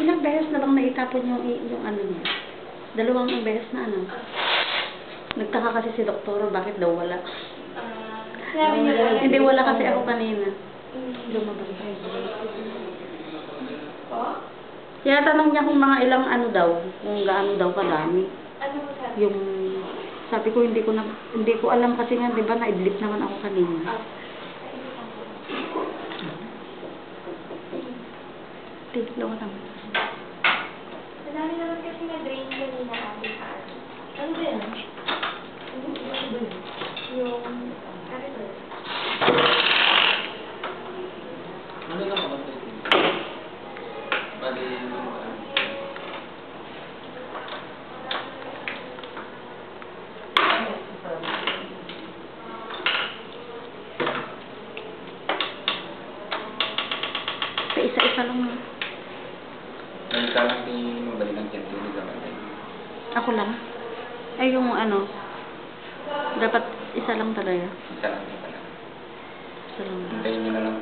Ilang beses na bang naitapon yung ano niya? 2 beses na ano? Nagtaka kasi si doktor, bakit daw wala? Sinabi niyo ba? Hindi, wala kasi ako kanina. Lumabas. Po? Kaya tanong niya kung mga ilang ano daw, kung gaano daw kadami. Ano mo sabi? Yung, sabi ko hindi ko alam kasi nga, di ba, na-idlip naman ako kanina. Tiglo lang. Madami naman kasi na-drain kanina ate sa ano. Ano ba yan? Yung... Ano ba? Ano lang ako? Bali, Isa-isa lang. nagkalang ni mabalik ang tiyan tuloy naman. Ako lang. Ay, yung ano, dapat isa lang talaga. Isa lang din pala. Isa lang. Hintayin nyo na lang